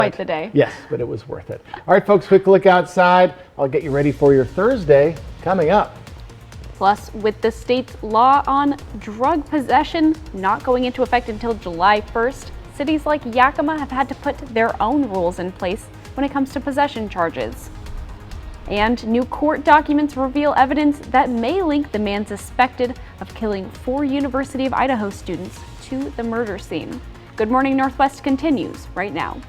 Quite the day. Yes, but it was worth it. All right, folks, quick look outside. I'll get you ready for your Thursday coming up. Plus, with the state's law on drug possession not going into effect until July 1st, cities like Yakima have had to put their own rules in place when it comes to possession charges. And new court documents reveal evidence that may link the man suspected of killing 4 University of Idaho students to the murder scene. Good Morning Northwest continues right now.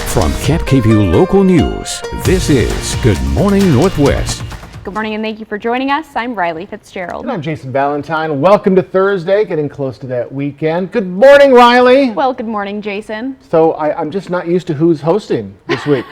From KapKView Local News, this is Good Morning Northwest. Good morning and thank you for joining us. I'm Riley Fitzgerald. And I'm Jason Valentine. Welcome to Thursday, getting close to that weekend. Good morning, Riley. Well, good morning, Jason. So I'm just not used to who's hosting this week.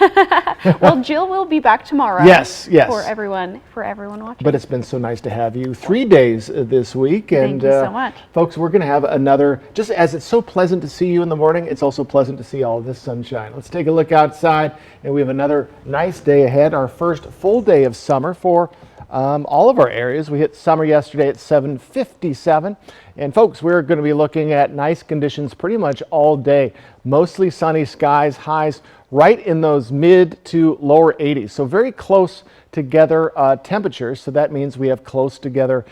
Well, Jill will be back tomorrow. Yes. For everyone watching. But it's been so nice to have you 3 days this week. Thank you so much. Folks, we're going to have another, just as it's so pleasant to see you in the morning, it's also pleasant to see all of this sunshine. Let's take a look outside, and we have another nice day ahead, our first full day of summer for all of our areas. We hit summer yesterday at 7:57, and folks, we're going to be looking at nice conditions pretty much all day. Mostly sunny skies, highs right in those mid to lower 80s, so very close together temperatures. So that means we have close together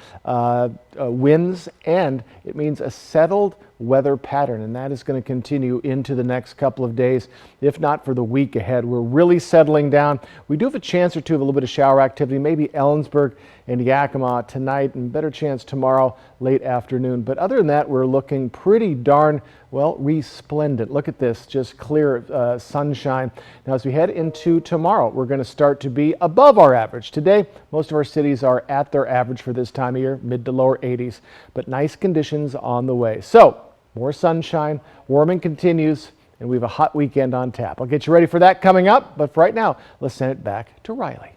winds, and it means a settled weather pattern, and that is going to continue into the next couple of days, if not for the week ahead. We're really settling down. We do have a chance or two of a little bit of shower activity, maybe Ellensburg and Yakima tonight, and better chance tomorrow late afternoon. But other than that, we're looking pretty darn well resplendent. Look at this, just clear sunshine. Now as we head into tomorrow, we're going to start to be above our average. Today, most of our cities are at their average for this time of year, mid to lower 80s, but nice conditions on the way. So more sunshine, warming continues, and we have a hot weekend on tap. I'll get you ready for that coming up, but for right now, let's send it back to Riley.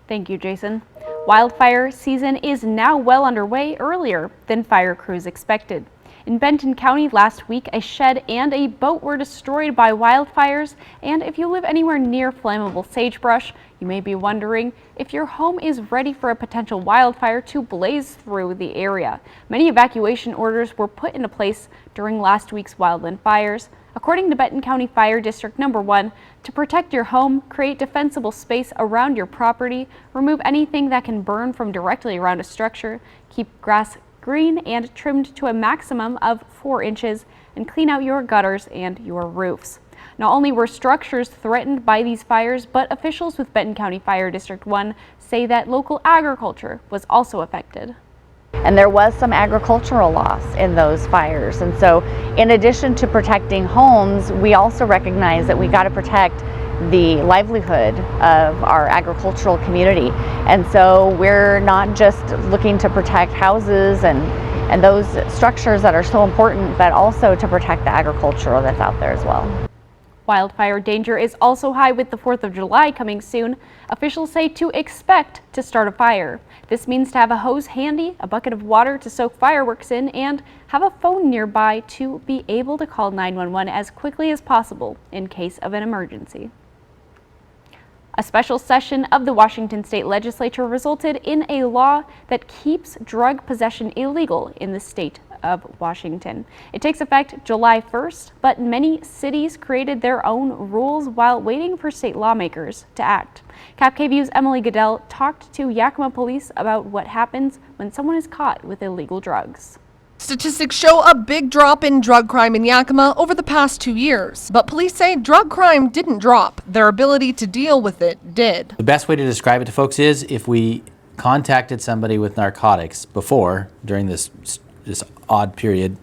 Thank you, Jason. Wildfire season is now well underway, earlier than fire crews expected. In Benton County last week, a shed and a boat were destroyed by wildfires, and if you live anywhere near flammable sagebrush, you may be wondering if your home is ready for a potential wildfire to blaze through the area. Many evacuation orders were put into place during last week's wildland fires. According to Benton County Fire District Number 1, to protect your home, create defensible space around your property, remove anything that can burn from directly around a structure, keep grass green and trimmed to a maximum of 4 inches, and clean out your gutters and your roofs. Not only were structures threatened by these fires, but officials with Benton County Fire District 1 say that local agriculture was also affected. And there was some agricultural loss in those fires. And so in addition to protecting homes, we also recognize that we got to protect the livelihood of our agricultural community. And so we're not just looking to protect houses and those structures that are so important, but also to protect the agriculture that's out there as well. Wildfire danger is also high with the 4th of July coming soon. Officials say to expect to start a fire. This means to have a hose handy, a bucket of water to soak fireworks in, and have a phone nearby to be able to call 911 as quickly as possible in case of an emergency. A special session of the Washington State Legislature resulted in a law that keeps drug possession illegal in the state of Washington. It takes effect July 1st, but many cities created their own rules while waiting for state lawmakers to act. KapKView's Emily Goodell talked to Yakima police about what happens when someone is caught with illegal drugs. Statistics show a big drop in drug crime in Yakima over the past 2 years, but police say drug crime didn't drop. Their ability to deal with it did. The best way to describe it to folks is if we contacted somebody with narcotics before, during this odd period,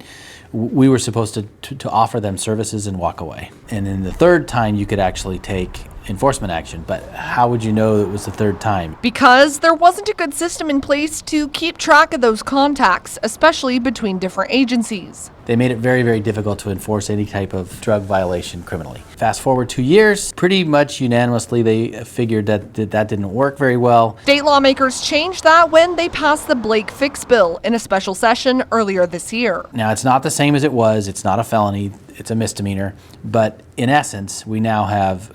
we were supposed to offer them services and walk away. And then the third time you could actually take enforcement action. But how would you know it was the third time? Because there wasn't a good system in place to keep track of those contacts, especially between different agencies. They made it very, very difficult to enforce any type of drug violation criminally. Fast forward 2 years, pretty much unanimously they figured that didn't work very well. State lawmakers changed that when they passed the Blake Fix bill in a special session earlier this year. Now, it's not the same as it was. It's not a felony. It's a misdemeanor. But in essence, we now have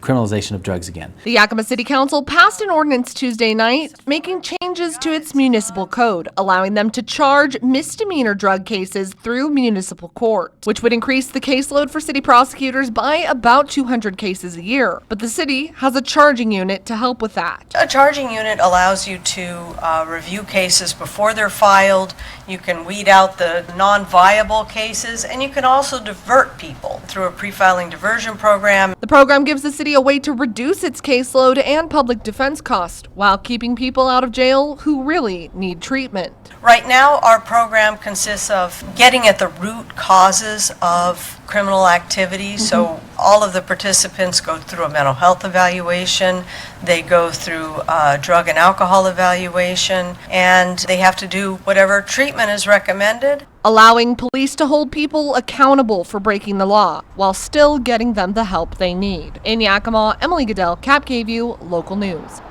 criminalization of drugs again. The Yakima City Council passed an ordinance Tuesday night making changes to its municipal code, allowing them to charge misdemeanor drug cases through municipal court, which would increase the caseload for city prosecutors by about 200 cases a year. But the city has a charging unit to help with that. A charging unit allows you to review cases before they're filed. You can weed out the non-viable cases, and you can also divert people through a pre-filing diversion program. The program gives the city a way to reduce its caseload and public defense costs while keeping people out of jail who really need treatment. Right now, our program consists of getting at the root causes of criminal activity. So all of the participants go through a mental health evaluation, they go through a drug and alcohol evaluation, and they have to do whatever treatment is recommended. Allowing police to hold people accountable for breaking the law while still getting them the help they need. In Yakima, Emily Goodell, Cap KVUE, Local News.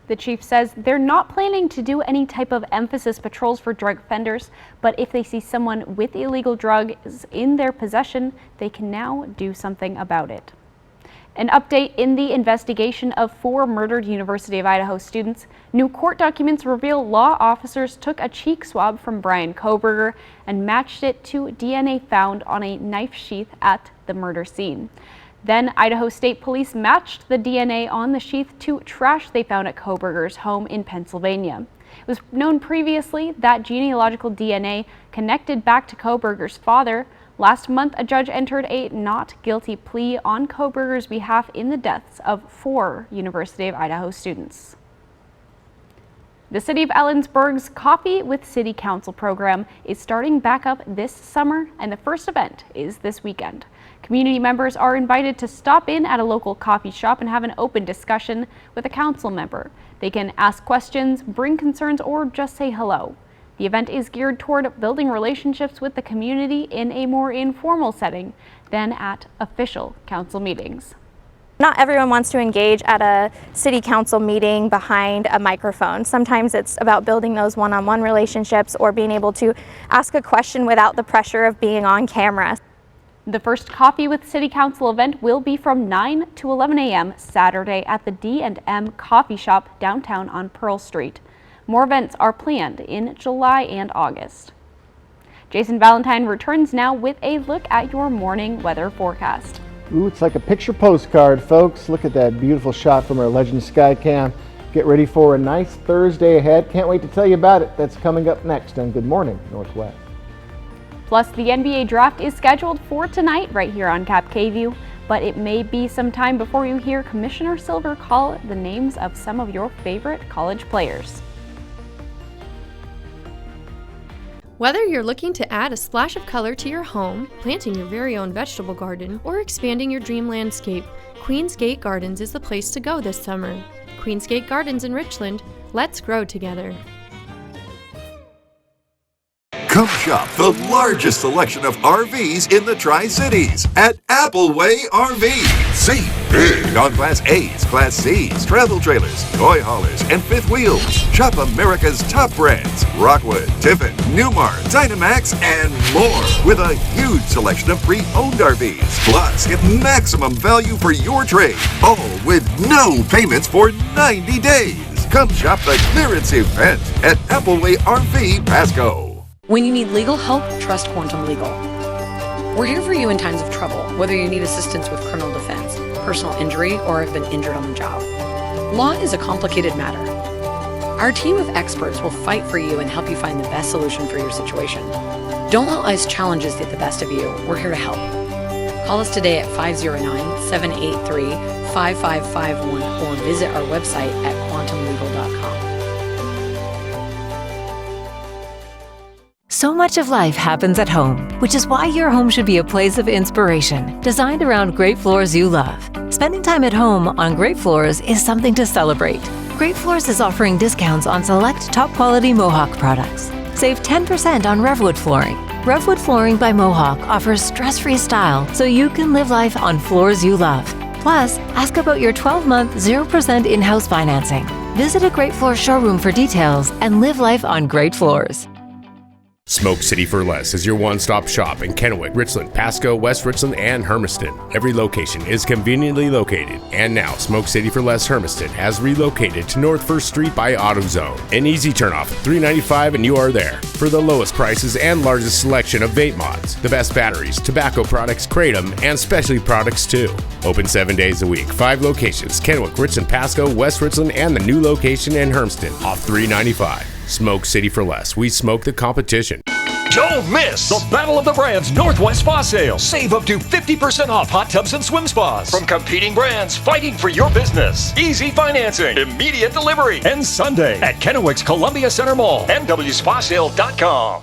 The chief says they're not planning to do any type of emphasis patrols for drug offenders, but if they see someone with illegal drugs in their possession, they can now do something about it. An update in the investigation of 4 murdered University of Idaho students. New court documents reveal law officers took a cheek swab from Brian Kohberger and matched it to DNA found on a knife sheath at the murder scene. Then Idaho State Police matched the DNA on the sheath to trash they found at Kohberger's home in Pennsylvania. It was known previously that genealogical DNA connected back to Kohberger's father. Last month, a judge entered a not guilty plea on Kohberger's behalf in the deaths of 4 University of Idaho students. The City of Ellensburg's Coffee with City Council program is starting back up this summer, and the first event is this weekend. Community members are invited to stop in at a local coffee shop and have an open discussion with a council member. They can ask questions, bring concerns, or just say hello. The event is geared toward building relationships with the community in a more informal setting than at official council meetings. Not everyone wants to engage at a city council meeting behind a microphone. Sometimes it's about building those one-on-one relationships or being able to ask a question without the pressure of being on camera. The first Coffee with City Council event will be from 9 to 11 a.m. Saturday at the D&M Coffee Shop downtown on Pearl Street. More events are planned in July and August. Jason Valentine returns now with a look at your morning weather forecast. Ooh, it's like a picture postcard, folks. Look at that beautiful shot from our Legend Skycam. Get ready for a nice Thursday ahead. Can't wait to tell you about it. That's coming up next on Good Morning Northwest. Plus, the NBA draft is scheduled for tonight right here on Cap KVUE, but it may be some time before you hear Commissioner Silver call the names of some of your favorite college players. Whether you're looking to add a splash of color to your home, planting your very own vegetable garden, or expanding your dream landscape, Queen's Gate Gardens is the place to go this summer. Queen's Gate Gardens in Richland, let's grow together. Come shop the largest selection of RVs in the Tri-Cities at Appleway RV. Save big on Class A's, Class C's, travel trailers, toy haulers, and fifth wheels. Shop America's top brands, Rockwood, Tiffin, Newmar, Dynamax, and more. With a huge selection of pre-owned RVs. Plus, get maximum value for your trade. All with no payments for 90 days. Come shop the clearance event at Appleway RV Pasco. When you need legal help, trust Quantum Legal. We're here for you in times of trouble, whether you need assistance with criminal defense, personal injury, or have been injured on the job. Law is a complicated matter. Our team of experts will fight for you and help you find the best solution for your situation. Don't let life's challenges get the best of you. We're here to help. Call us today at 509-783-5551 or visit our website at quantumlegal.com. So much of life happens at home, which is why your home should be a place of inspiration, designed around great floors you love. Spending time at home on Great Floors is something to celebrate. Great Floors is offering discounts on select top-quality Mohawk products. Save 10% on Revwood flooring. Revwood Flooring by Mohawk offers stress-free style so you can live life on floors you love. Plus, ask about your 12-month 0% in-house financing. Visit a Great Floors showroom for details and live life on Great Floors. Smoke City for Less is your one-stop shop in Kennewick, Richland, Pasco, West Richland, and Hermiston. Every location is conveniently located, and now Smoke City for Less Hermiston has relocated to North 1st Street by AutoZone. An easy turnoff, $3.95, and you are there. For the lowest prices and largest selection of vape mods, the best batteries, tobacco products, Kratom, and specialty products too. Open 7 days a week, 5 locations, Kennewick, Richland, Pasco, West Richland, and the new location in Hermiston, off $3.95. Smoke City for Less. We smoke the competition. Don't miss the Battle of the Brands Northwest Spa Sale. Save up to 50% off hot tubs and swim spas from competing brands fighting for your business. Easy financing, immediate delivery, and Sunday at Kennewick's Columbia Center Mall, nwspasale.com.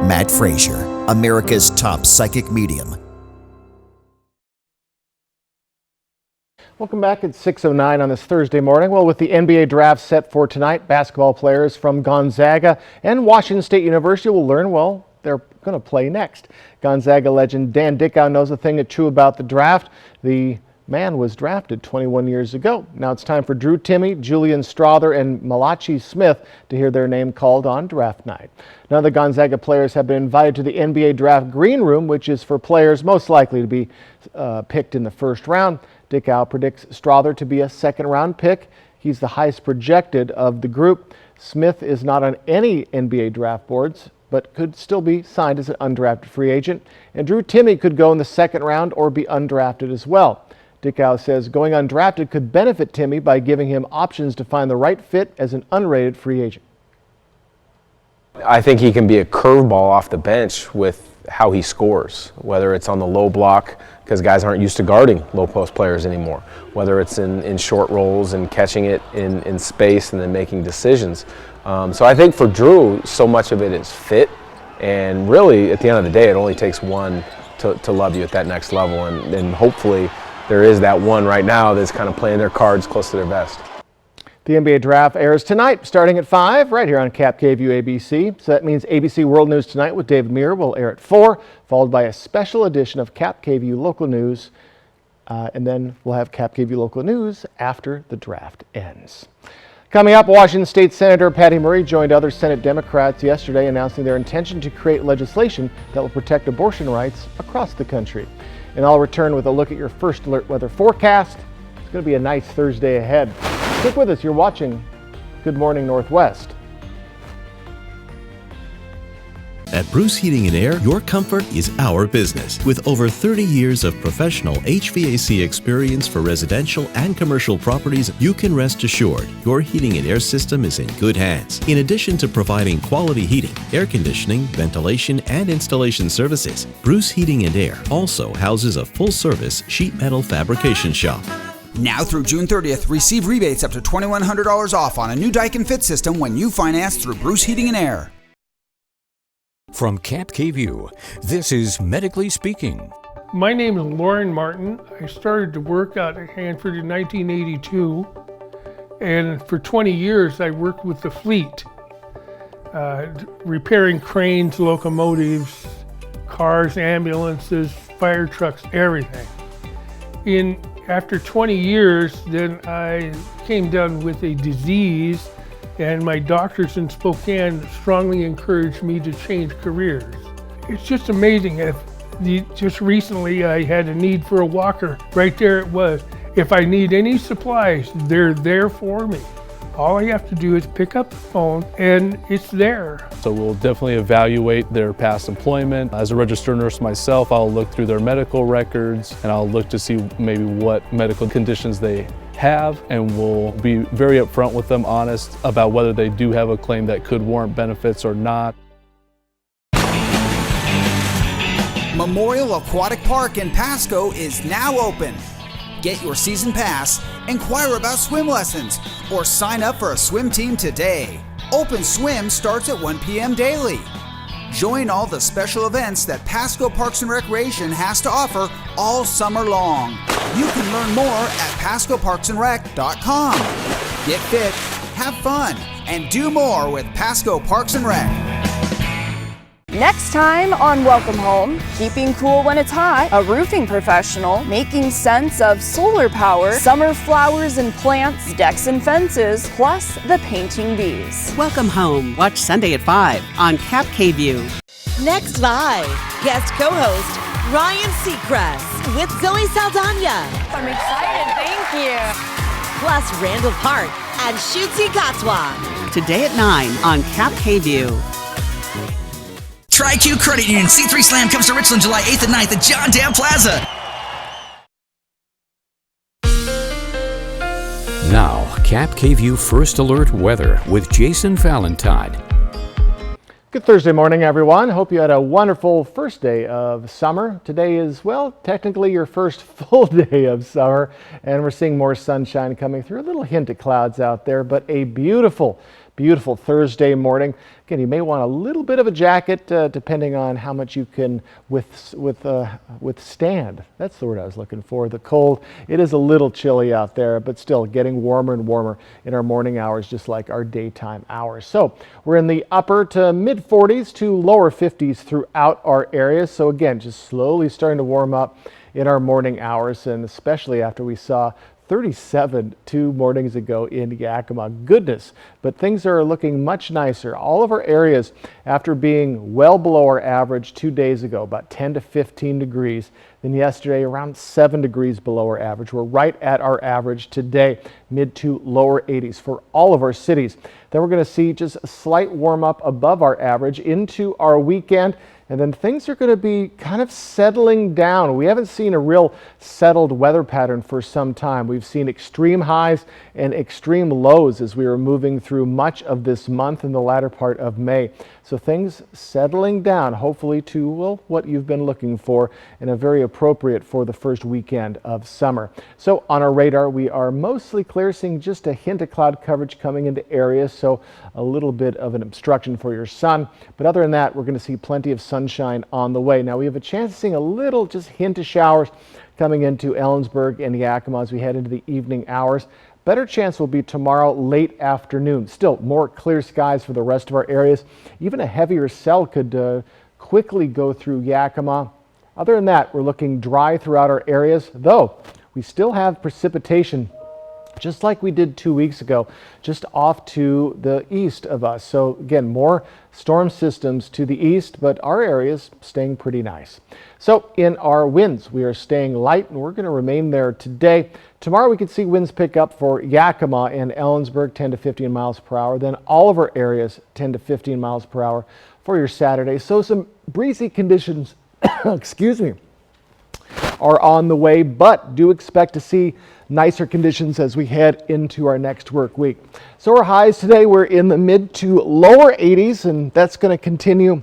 Matt Frazier, America's top psychic medium. Welcome back at 6:09 on this Thursday morning. Well, with the NBA draft set for tonight, basketball players from Gonzaga and Washington State University will learn, well, they're going to play next. Gonzaga legend Dan Dickau knows a thing or two about the draft. The man was drafted 21 years ago. Now it's time for Drew Timme, Julian Strother, and Malachi Smith to hear their name called on draft night. None of the Gonzaga players have been invited to the NBA draft green room, which is for players most likely to be picked in the first round. Dickau predicts Strother to be a second-round pick. He's the highest projected of the group. Smith is not on any NBA draft boards, but could still be signed as an undrafted free agent. And Drew Timme could go in the second round or be undrafted as well. Dickau says going undrafted could benefit Timme by giving him options to find the right fit as an unrated free agent. I think he can be a curveball off the bench with how he scores, whether it's on the low block, because guys aren't used to guarding low post players anymore, whether it's in short rolls and catching it in space and then making decisions. So I think for Drew, so much of it is fit, and really at the end of the day, it only takes one to love you at that next level, and hopefully there is that one right now that's kind of playing their cards close to their vest. The NBA draft airs tonight, starting at 5, right here on Cap KVU ABC. So that means ABC World News Tonight with David Muir will air at 4, followed by a special edition of Cap KVU Local News. And then we'll have Cap KVU Local News after the draft ends. Coming up, Washington State Senator Patty Murray joined other Senate Democrats yesterday announcing their intention to create legislation that will protect abortion rights across the country. And I'll return with a look at your first alert weather forecast. It's going to be a nice Thursday ahead. Stick with us. You're watching Good Morning Northwest. At Bruce Heating and Air, your comfort is our business. With over 30 years of professional HVAC experience for residential and commercial properties, you can rest assured your heating and air system is in good hands. In addition to providing quality heating, air conditioning, ventilation, and installation services, Bruce Heating and Air also houses a full-service sheet metal fabrication shop. Now through June 30th, receive rebates up to $2,100 off on a new Daikin Fit system when you finance through Bruce Heating and Air. From Cap KVU, this is Medically Speaking. My name is Lauren Martin. I started to work out at Hanford in 1982, and for 20 years I worked with the fleet, repairing cranes, locomotives, cars, ambulances, fire trucks, everything. After 20 years, then I came down with a disease, and my doctors in Spokane strongly encouraged me to change careers. It's just amazing. Just recently I had a need for a walker. Right there it was. If I need any supplies, they're there for me. All I have to do is pick up the phone and it's there. So we'll definitely evaluate their past employment. As a registered nurse myself, I'll look through their medical records and I'll look to see maybe what medical conditions they have, and we'll be very upfront with them, honest about whether they do have a claim that could warrant benefits or not. Memorial Aquatic Park in Pasco is now open. Get your season pass, inquire about swim lessons, or sign up for a swim team today. Open Swim starts at 1 p.m. daily. Join all the special events that Pasco Parks and Recreation has to offer all summer long. You can learn more at pascoparksandrec.com. Get fit, have fun, and do more with Pasco Parks and Rec. Next time on Welcome Home, keeping cool when it's hot, a roofing professional making sense of solar power, summer flowers and plants, decks and fences, plus the painting bees. Welcome Home. Watch Sunday at 5 on Cap KView. Next live, guest co-host Ryan Seacrest with Zoe Saldana. I'm excited, thank you. Plus Randall Park and Shootsy Cotswa. Today at 9 on Cap KView. TriQ Credit Union C3 Slam comes to Richland July 8th and 9th at John Dam Plaza. Now, Cap KView First Alert weather with Jason Valentine. Good Thursday morning, everyone. Hope you had a wonderful first day of summer. Today is, well, technically your first full day of summer, and we're seeing more sunshine coming through. A little hint of clouds out there, but a beautiful Thursday morning. Again, you may want a little bit of a jacket depending on how much you can withstand. That's the word I was looking for, the cold. It is a little chilly out there, but still getting warmer and warmer in our morning hours, just like our daytime hours. So we're in the upper to mid 40s to lower 50s throughout our area. So again, just slowly starting to warm up in our morning hours, and especially after we saw 37 2 mornings ago in Yakima. Goodness, but things are looking much nicer. All of our areas, after being well below our average 2 days ago, about 10 to 15 degrees, then yesterday around 7 degrees below our average. We're right at our average today, mid to lower 80s for all of our cities. Then we're going to see just a slight warm up above our average into our weekend. And then things are going to be kind of settling down. We haven't seen a real settled weather pattern for some time. We've seen extreme highs and extreme lows as we were moving through much of this month in the latter part of May. So things settling down, hopefully to, well, what you've been looking for, and a very appropriate for the first weekend of summer. So on our radar, we are mostly clear, seeing just a hint of cloud coverage coming into areas, so a little bit of an obstruction for your sun. But other than that, we're going to see plenty of sunshine on the way. Now we have a chance of seeing a little just hint of showers coming into Ellensburg and Yakima as we head into the evening hours. Better chance will be tomorrow late afternoon. Still more clear skies for the rest of our areas. Even a heavier cell could quickly go through Yakima. Other than that, we're looking dry throughout our areas, though we still have precipitation just like we did 2 weeks ago, just off to the east of us. So again, more storm systems to the east, but our area's staying pretty nice. So in our winds, we are staying light, and we're going to remain there today. Tomorrow we could see winds pick up for Yakima and Ellensburg, 10 to 15 miles per hour. Then all of our areas, 10 to 15 miles per hour for your Saturday. So some breezy conditions, excuse me, are on the way, but do expect to see nicer conditions as we head into our next work week. So our highs today, we're in the mid to lower 80s, and that's going to continue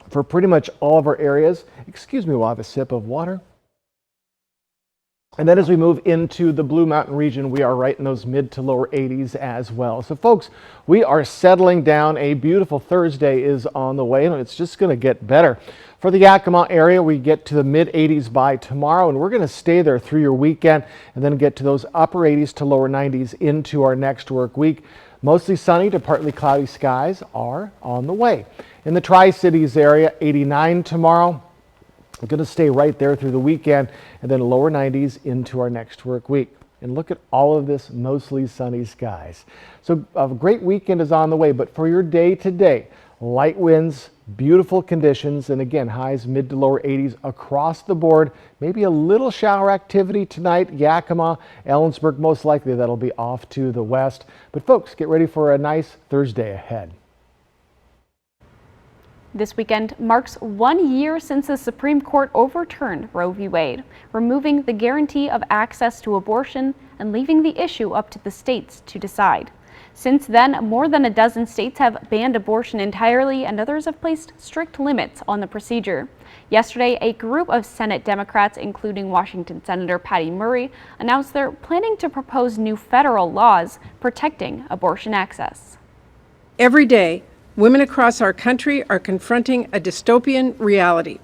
for pretty much all of our areas. Excuse me while I have a sip of water. And then as we move into the Blue Mountain region, we are right in those mid to lower 80s as well. So folks, we are settling down. A beautiful Thursday is on the way, and it's just going to get better. For the Yakima area, we get to the mid 80s by tomorrow, and we're going to stay there through your weekend and then get to those upper 80s to lower 90s into our next work week. Mostly sunny to partly cloudy skies are on the way. In the Tri-Cities area, 89 tomorrow. We're going to stay right there through the weekend, and then lower 90s into our next work week. And look at all of this mostly sunny skies. So a great weekend is on the way, but for your day today, light winds, beautiful conditions, and again, highs mid to lower 80s across the board. Maybe a little shower activity tonight. Yakima, Ellensburg, most likely that'll be off to the west. But folks, get ready for a nice Thursday ahead. This weekend marks 1 year since the Supreme Court overturned Roe v. Wade, removing the guarantee of access to abortion and leaving the issue up to the states to decide. Since then, more than a dozen states have banned abortion entirely, and others have placed strict limits on the procedure. Yesterday, a group of Senate Democrats, including Washington Senator Patty Murray, announced they're planning to propose new federal laws protecting abortion access. Every day, women across our country are confronting a dystopian reality,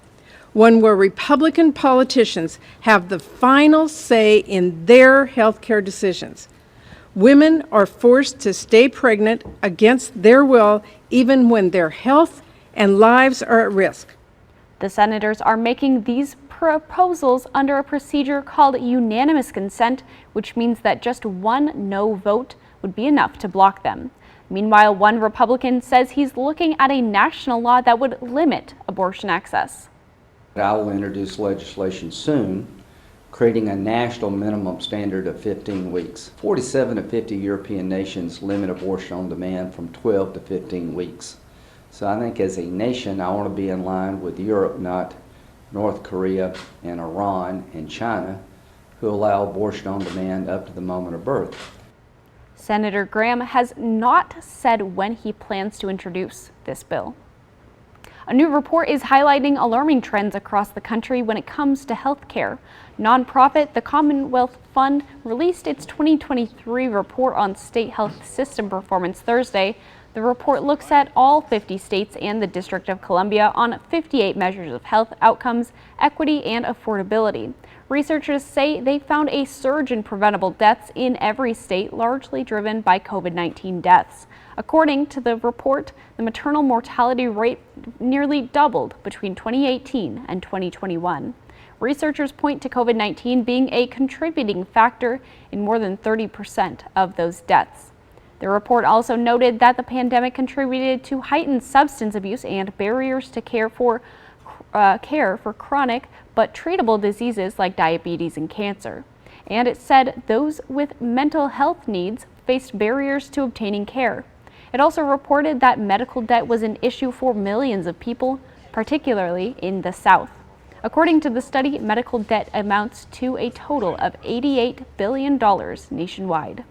one where Republican politicians have the final say in their health care decisions. Women are forced to stay pregnant against their will, even when their health and lives are at risk. The senators are making these proposals under a procedure called unanimous consent, which means that just one no vote would be enough to block them. Meanwhile, one Republican says he's looking at a national law that would limit abortion access. I will introduce legislation soon, creating a national minimum standard of 15 weeks. 47 of 50 European nations limit abortion on demand from 12 to 15 weeks. So I think as a nation, I want to be in line with Europe, not North Korea and Iran and China, who allow abortion on demand up to the moment of birth. Senator Graham has not said when he plans to introduce this bill. A new report is highlighting alarming trends across the country when it comes to health care. Nonprofit, the Commonwealth Fund, released its 2023 report on state health system performance Thursday. The report looks at all 50 states and the District of Columbia on 58 measures of health outcomes, equity, and affordability. Researchers say they found a surge in preventable deaths in every state, largely driven by COVID-19 deaths. According to the report, the maternal mortality rate nearly doubled between 2018 and 2021. Researchers point to COVID-19 being a contributing factor in more than 30% of those deaths. The report also noted that the pandemic contributed to heightened substance abuse and barriers to care for chronic but treatable diseases like diabetes and cancer. And it said those with mental health needs faced barriers to obtaining care. It also reported that medical debt was an issue for millions of people, particularly in the South. According to the study, medical debt amounts to a total of $88 billion nationwide.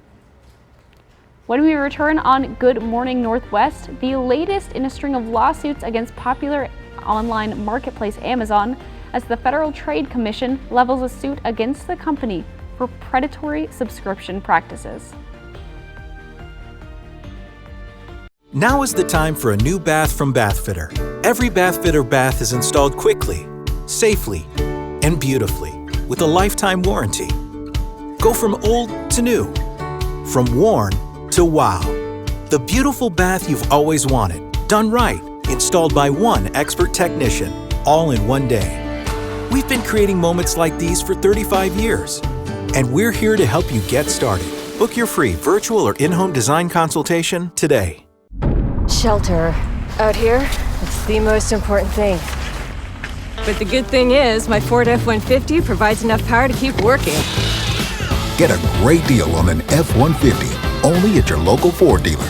When we return on Good Morning Northwest, the latest in a string of lawsuits against popular online marketplace Amazon, as the Federal Trade Commission levels a suit against the company for predatory subscription practices. Now is the time for a new bath from Bathfitter. Every Bathfitter bath is installed quickly, safely, and beautifully with a lifetime warranty. Go from old to new, from worn to wow. The beautiful bath you've always wanted, done right, installed by one expert technician, all in one day. We've been creating moments like these for 35 years, and we're here to help you get started. Book your free virtual or in-home design consultation today. Shelter. Out here, it's the most important thing. But the good thing is, my Ford F-150 provides enough power to keep working. Get a great deal on an F-150, only at your local Ford dealer.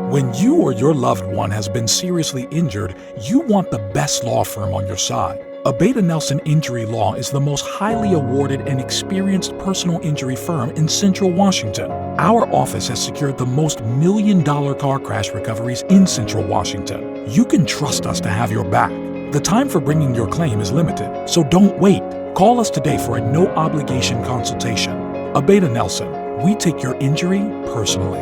When you or your loved one has been seriously injured, you want the best law firm on your side. Abeta Nelson Injury Law is the most highly awarded and experienced personal injury firm in Central Washington. Our office has secured the most million-dollar car crash recoveries in Central Washington. You can trust us to have your back. The time for bringing your claim is limited, so don't wait. Call us today for a no-obligation consultation. Abeta Nelson, we take your injury personally.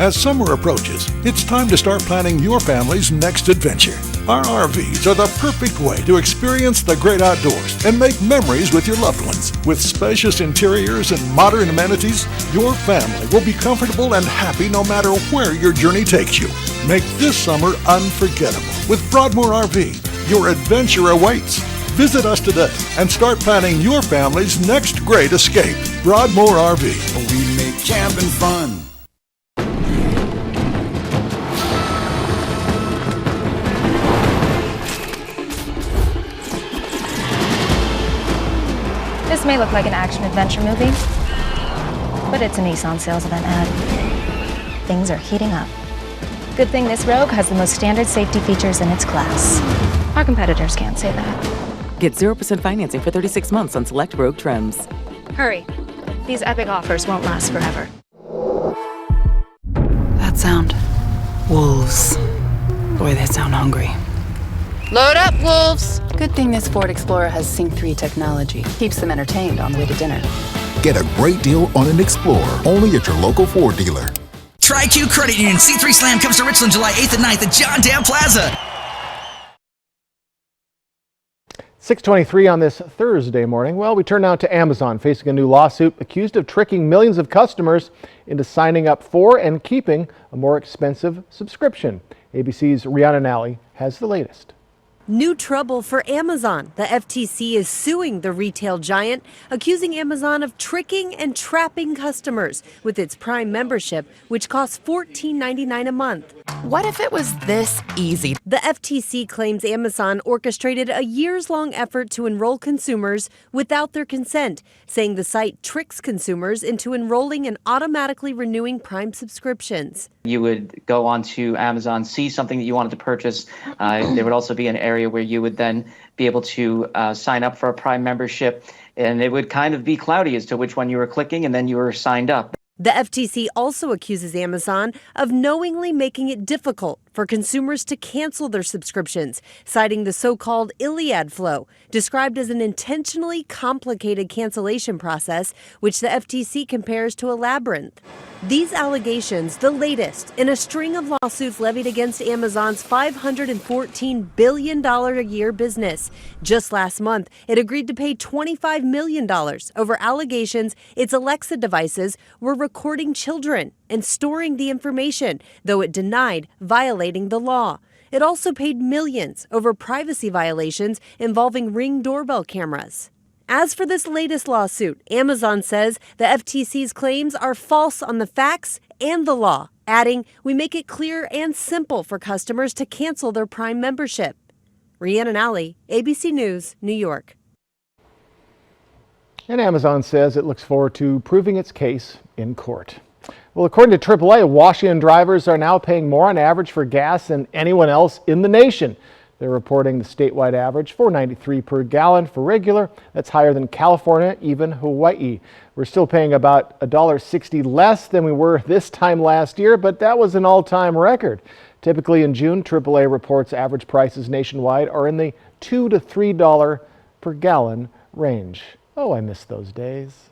As summer approaches, it's time to start planning your family's next adventure. Our RVs are the perfect way to experience the great outdoors and make memories with your loved ones. With spacious interiors and modern amenities, your family will be comfortable and happy no matter where your journey takes you. Make this summer unforgettable with Broadmoor RV. Your adventure awaits. Visit us today and start planning your family's next great escape. Broadmoor RV. We make camping fun. This may look like an action-adventure movie, but it's a Nissan sales event ad. Things are heating up. Good thing this Rogue has the most standard safety features in its class. Our competitors can't say that. Get 0% financing for 36 months on select Rogue trims. Hurry. These epic offers won't last forever. That sound. Wolves. Boy, they sound hungry. Load up, wolves! Good thing this Ford Explorer has Sync 3 technology. Keeps them entertained on the way to dinner. Get a great deal on an Explorer, only at your local Ford dealer. TriQ Credit Union C3 Slam comes to Richland July 8th and 9th at John Dam Plaza. 6:23 on this Thursday morning. Well, we turn now to Amazon, facing a new lawsuit accused of tricking millions of customers into signing up for and keeping a more expensive subscription. ABC's Rihanna Nally has the latest. New trouble for Amazon. The FTC is suing the retail giant, accusing Amazon of tricking and trapping customers with its Prime membership, which costs $14.99 a month. What if it was this easy? The FTC claims Amazon orchestrated a years-long effort to enroll consumers without their consent, saying the site tricks consumers into enrolling and automatically renewing Prime subscriptions. You would go onto Amazon, see something that you wanted to purchase. There would also be an area where you would then be able to sign up for a Prime membership, and it would kind of be cloudy as to which one you were clicking, and then you were signed up. The FTC also accuses Amazon of knowingly making it difficult for consumers to cancel their subscriptions, citing the so-called Iliad flow, described as an intentionally complicated cancellation process, which the FTC compares to a labyrinth. These allegations, the latest in a string of lawsuits levied against Amazon's $514 billion a year business. Just last month, it agreed to pay $25 million over allegations its Alexa devices were recording children and storing the information, though it denied violating the law. It also paid millions over privacy violations involving Ring doorbell cameras. As for this latest lawsuit, Amazon says the FTC's claims are false on the facts and the law, adding, "We make it clear and simple for customers to cancel their Prime membership." Rhiannon Alley, ABC News, New York. And Amazon says it looks forward to proving its case in court. Well, according to AAA, Washington drivers are now paying more on average for gas than anyone else in the nation. They're reporting the statewide average, $4.93 per gallon for regular. That's higher than California, even Hawaii. We're still paying about $1.60 less than we were this time last year, but that was an all-time record. Typically in June, AAA reports average prices nationwide are in the $2 to $3 per gallon range. Oh, I miss those days.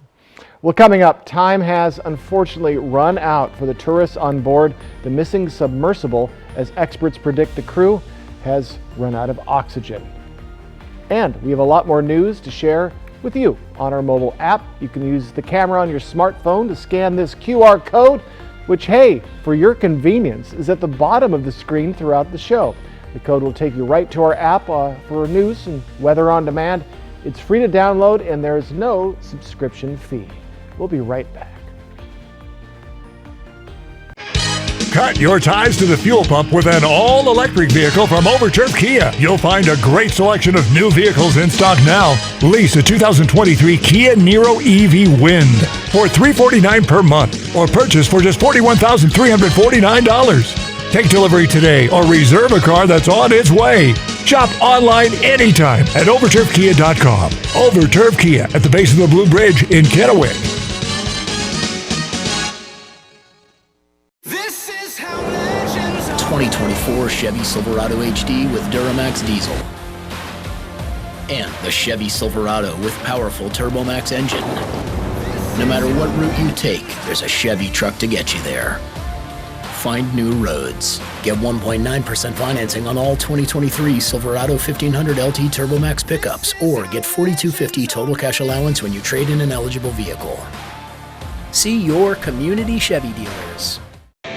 Well, coming up, time has unfortunately run out for the tourists on board the missing submersible, as experts predict the crew has run out of oxygen. And we have a lot more news to share with you on our mobile app. You can use the camera on your smartphone to scan this QR code, which, hey, for your convenience, is at the bottom of the screen throughout the show. The code will take you right to our app for news and weather on demand. It's free to download and there is no subscription fee. We'll be right back. Cut your ties to the fuel pump with an all-electric vehicle from Overturf Kia. You'll find a great selection of new vehicles in stock now. Lease a 2023 Kia Niro EV Wind for $349 per month or purchase for just $41,349. Take delivery today or reserve a car that's on its way. Shop online anytime at overturfkia.com. Overturf Kia at the base of the Blue Bridge in Kennewick. 2024 Chevy Silverado HD with Duramax diesel. And the Chevy Silverado with powerful TurboMax engine. No matter what route you take, there's a Chevy truck to get you there. Find new roads. Get 1.9% financing on all 2023 Silverado 1500 LT TurboMax pickups, or get $4,250 total cash allowance when you trade in an eligible vehicle. See your community Chevy dealers.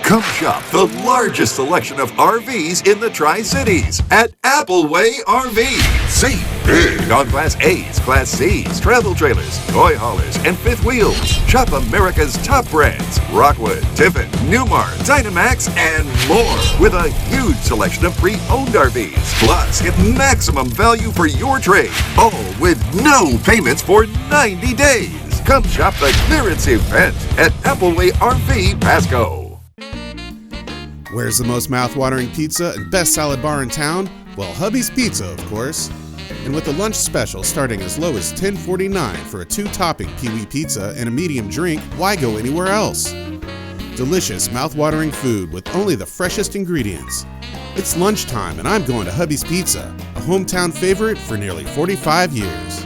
Come shop the largest selection of RVs in the Tri-Cities at Appleway RV. Save big on Class A's, Class C's, travel trailers, toy haulers, and fifth wheels. Shop America's top brands: Rockwood, Tiffin, Newmar, Dynamax, and more. With a huge selection of pre-owned RVs. Plus, get maximum value for your trade. All with no payments for 90 days. Come shop the clearance event at Appleway RV Pasco. Where's the most mouth-watering pizza and best salad bar in town? Well, Hubby's Pizza, of course. And with the lunch special starting as low as $10.49 for a 2-topping Pee-wee pizza and a medium drink, why go anywhere else? Delicious, mouth-watering food with only the freshest ingredients. It's lunchtime and I'm going to Hubby's Pizza, a hometown favorite for nearly 45 years.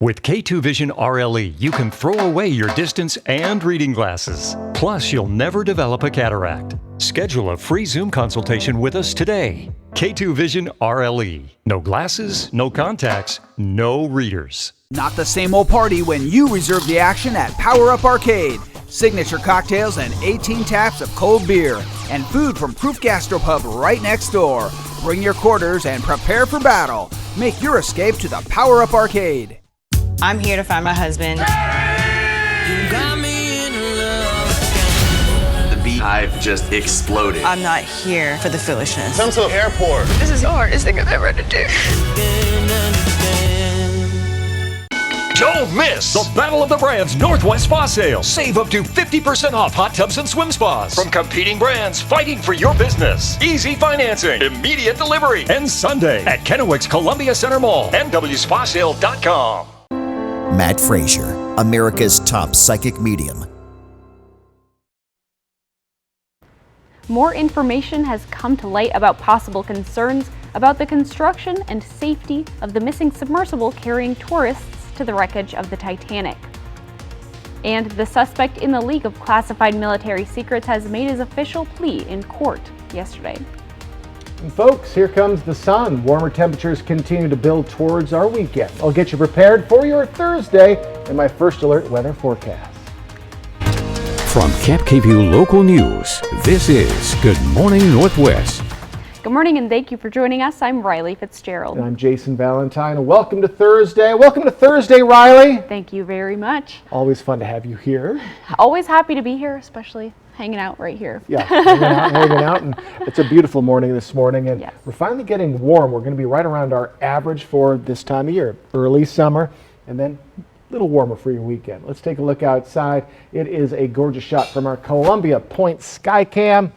With K2 Vision RLE, you can throw away your distance and reading glasses. Plus, you'll never develop a cataract. Schedule a free Zoom consultation with us today. K2 Vision RLE. No glasses, no contacts, no readers. Not the same old party when you reserve the action at Power Up Arcade. Signature cocktails and 18 taps of cold beer. And food from Proof Gastropub right next door. Bring your quarters and prepare for battle. Make your escape to the Power Up Arcade. I'm here to find my husband. The beehive just exploded. I'm not here for the foolishness. Come to the airport. This is the hardest thing I've ever had to do. Don't miss the Battle of the Brands Northwest Spa Sale. Save up to 50% off hot tubs and swim spas from competing brands fighting for your business. Easy financing, immediate delivery, and Sunday at Kennewick's Columbia Center Mall, nwspasale.com. Matt Frazier, America's top psychic medium. More information has come to light about possible concerns about the construction and safety of the missing submersible carrying tourists to the wreckage of the Titanic. And the suspect in the leak of classified military secrets has made his official plea in court yesterday. And folks, here comes the sun. Warmer temperatures continue to build towards our weekend. I'll get you prepared for your Thursday in my first alert weather forecast. From Camp KVUE Local News, this is Good Morning Northwest. Good morning and thank you for joining us. I'm Riley Fitzgerald. And I'm Jason Valentine. Welcome to Thursday. Welcome to Thursday, Riley. Thank you very much. Always fun to have you here. Always happy to be here, especially hanging out right here. Yeah, hanging out. And it's a beautiful morning this morning. And we're finally getting warm. We're going to be right around our average for this time of year. Early summer and then a little warmer for your weekend. Let's take a look outside. It is a gorgeous shot from our Columbia Point Skycam.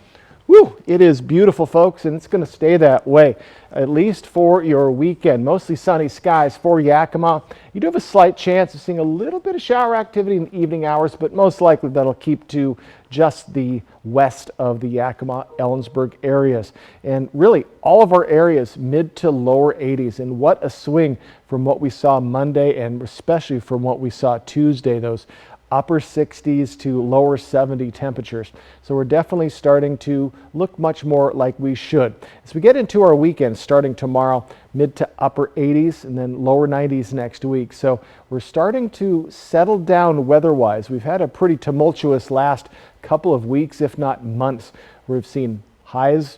Woo, it is beautiful, folks, and it's going to stay that way, at least for your weekend. Mostly sunny skies for Yakima. You do have a slight chance of seeing a little bit of shower activity in the evening hours, but most likely that'll keep to just the west of the Yakima, Ellensburg areas. And really, all of our areas mid to lower 80s, and what a swing from what we saw Monday and especially from what we saw Tuesday, those upper 60s to lower 70 temperatures. So we're definitely starting to look much more like we should. As we get into our weekend starting tomorrow, mid to upper 80s and then lower 90s next week. So we're starting to settle down weather-wise. We've had a pretty tumultuous last couple of weeks, if not months. We've seen highs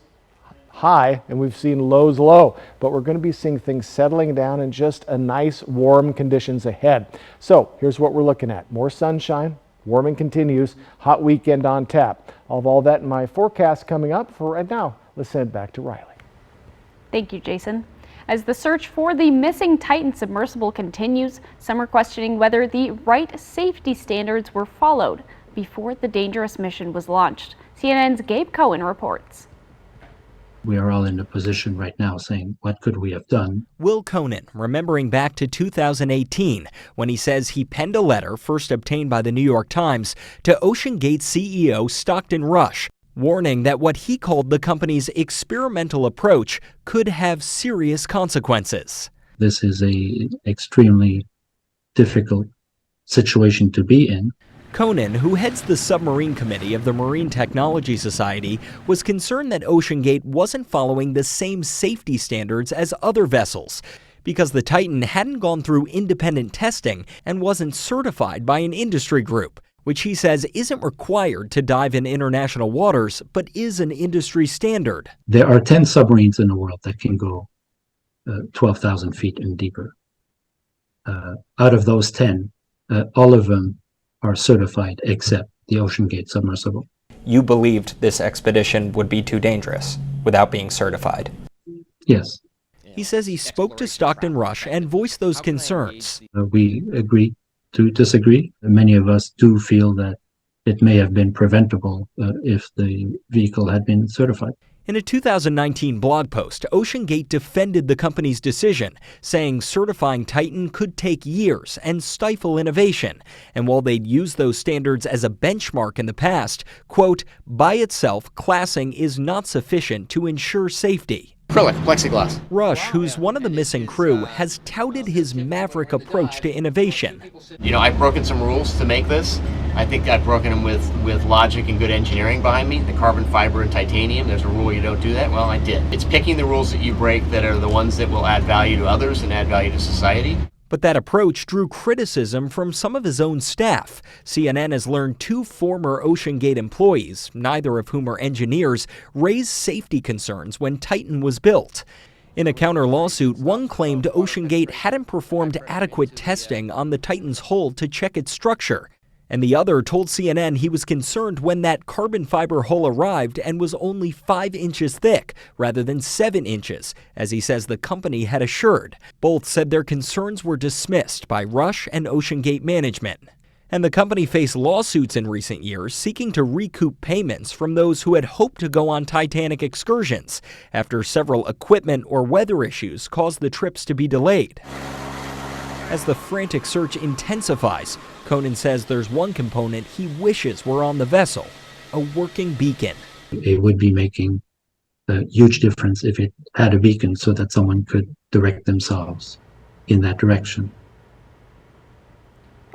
high and we've seen lows low, but we're going to be seeing things settling down and just a nice warm conditions ahead. So here's what we're looking at. More sunshine, warming continues, hot weekend on tap. I'll have all that in my forecast coming up. For right now, let's send it back to Riley. Thank you, Jason. As the search for the missing Titan submersible continues, some are questioning whether the right safety standards were followed before the dangerous mission was launched. CNN's Gabe Cohen reports. We are all in a position right now saying, what could we have done? Will Conan, remembering back to 2018, when he says he penned a letter, first obtained by the New York Times, to OceanGate CEO Stockton Rush, warning that what he called the company's experimental approach could have serious consequences. This is an extremely difficult situation to be in. Conan, who heads the submarine committee of the Marine Technology Society, was concerned that OceanGate wasn't following the same safety standards as other vessels because the Titan hadn't gone through independent testing and wasn't certified by an industry group, which he says isn't required to dive in international waters, but is an industry standard. There are 10 submarines in the world that can go 12,000 feet and deeper. Out of those 10, all of them are certified except the OceanGate submersible. You believed this expedition would be too dangerous without being certified. Yes. He says he spoke to Stockton Rush and voiced those concerns. We agree to disagree. Many of us do feel that it may have been preventable if the vehicle had been certified. In a 2019 blog post, OceanGate defended the company's decision, saying certifying Titan could take years and stifle innovation. And while they'd used those standards as a benchmark in the past, quote, by itself, classing is not sufficient to ensure safety. Acrylic, plexiglass. Rush, who's one of the missing crew, has touted his maverick approach to innovation. You know, I've broken some rules to make this. I think I've broken them with logic and good engineering behind me. The carbon fiber and titanium, there's a rule you don't do that. Well, I did. It's picking the rules that you break that are the ones that will add value to others and add value to society. But that approach drew criticism from some of his own staff. CNN has learned 2 former OceanGate employees, neither of whom are engineers, raised safety concerns when Titan was built. In a counter lawsuit, one claimed OceanGate hadn't performed adequate testing on the Titan's hull to check its structure. And the other told CNN he was concerned when that carbon fiber hull arrived and was only 5 inches thick rather than 7 inches, as he says the company had assured. Both said their concerns were dismissed by Rush and OceanGate management. And the company faced lawsuits in recent years seeking to recoup payments from those who had hoped to go on Titanic excursions after several equipment or weather issues caused the trips to be delayed. As the frantic search intensifies, Conan says there's one component he wishes were on the vessel, a working beacon. It would be making a huge difference if it had a beacon so that someone could direct themselves in that direction.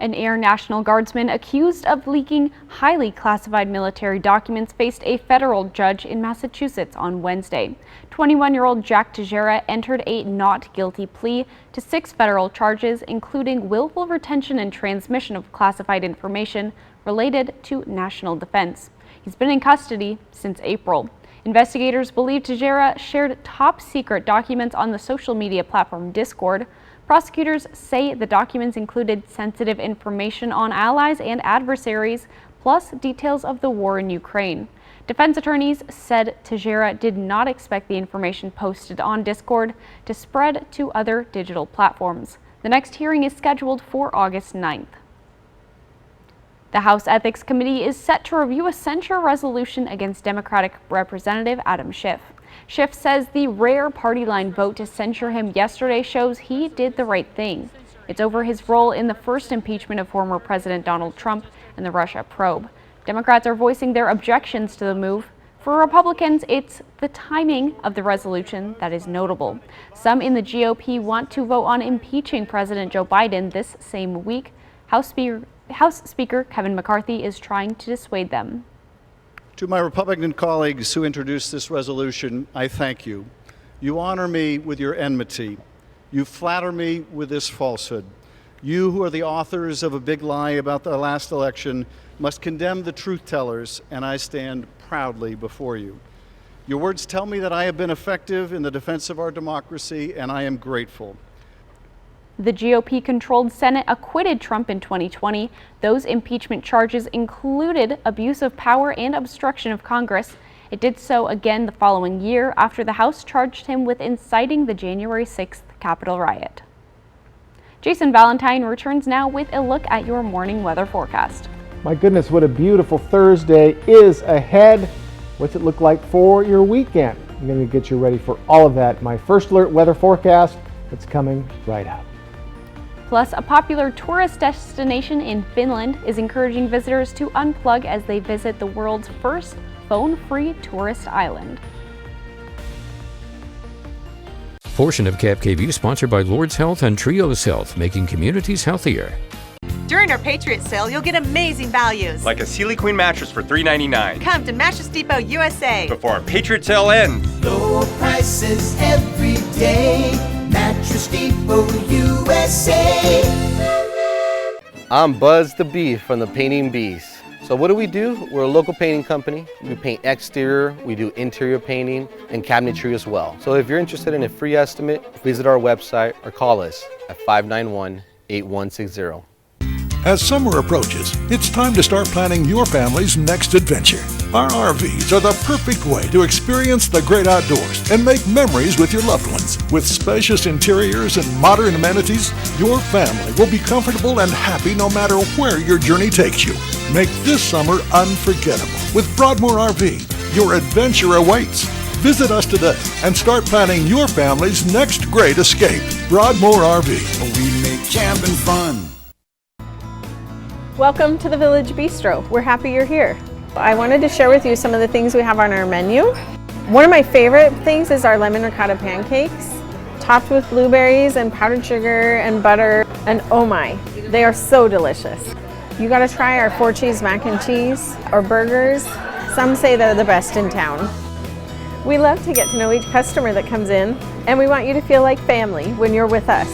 An Air National Guardsman accused of leaking highly classified military documents faced a federal judge in Massachusetts on Wednesday. 21-year-old Jack Teixeira entered a not guilty plea to 6 federal charges, including willful retention and transmission of classified information related to national defense. He's been in custody since April. Investigators believe Teixeira shared top-secret documents on the social media platform Discord. Prosecutors say the documents included sensitive information on allies and adversaries, plus details of the war in Ukraine. Defense attorneys said Teixeira did not expect the information posted on Discord to spread to other digital platforms. The next hearing is scheduled for August 9th. The House Ethics Committee is set to review a censure resolution against Democratic Representative Adam Schiff. Schiff says the rare party line vote to censure him yesterday shows he did the right thing. It's over his role in the first impeachment of former President Donald Trump and the Russia probe. Democrats are voicing their objections to the move. For Republicans, it's the timing of the resolution that is notable. Some in the GOP want to vote on impeaching President Joe Biden this same week. House Speaker Kevin McCarthy is trying to dissuade them. To my Republican colleagues who introduced this resolution, I thank you. You honor me with your enmity. You flatter me with this falsehood. You, who are the authors of a big lie about the last election, must condemn the truth tellers, and I stand proudly before you. Your words tell me that I have been effective in the defense of our democracy, and I am grateful. The GOP-controlled Senate acquitted Trump in 2020. Those impeachment charges included abuse of power and obstruction of Congress. It did so again the following year after the House charged him with inciting the January 6th Capitol riot. Jason Valentine returns now with a look at your morning weather forecast. My goodness, what a beautiful Thursday is ahead. What's it look like for your weekend? I'm going to get you ready for all of that. My first alert weather forecast, it's coming right up. Plus, a popular tourist destination in Finland is encouraging visitors to unplug as they visit the world's first phone-free tourist island. Portion of KapKV sponsored by Lord's Health and Trios Health, making communities healthier. During our Patriot sale, you'll get amazing values. Like a Sealy Queen mattress for $3.99. Come to Mattress Depot USA before our Patriot sale ends. Low prices every day. Mattress Depot USA. I'm Buzz the Bee from the Painting Bees. So what do? We're a local painting company. We paint exterior, we do interior painting, and cabinetry as well. So if you're interested in a free estimate, visit our website or call us at 591-8160. As summer approaches, it's time to start planning your family's next adventure. Our RVs are the perfect way to experience the great outdoors and make memories with your loved ones. With spacious interiors and modern amenities, your family will be comfortable and happy no matter where your journey takes you. Make this summer unforgettable with Broadmoor RV. Your adventure awaits. Visit us today and start planning your family's next great escape. Broadmoor RV. We make camping fun. Welcome to the Village Bistro. We're happy you're here. I wanted to share with you some of the things we have on our menu. One of my favorite things is our lemon ricotta pancakes, topped with blueberries and powdered sugar and butter, and oh my, they are so delicious. You gotta try our 4-cheese mac and cheese or burgers. Some say they're the best in town. We love to get to know each customer that comes in, and we want you to feel like family when you're with us.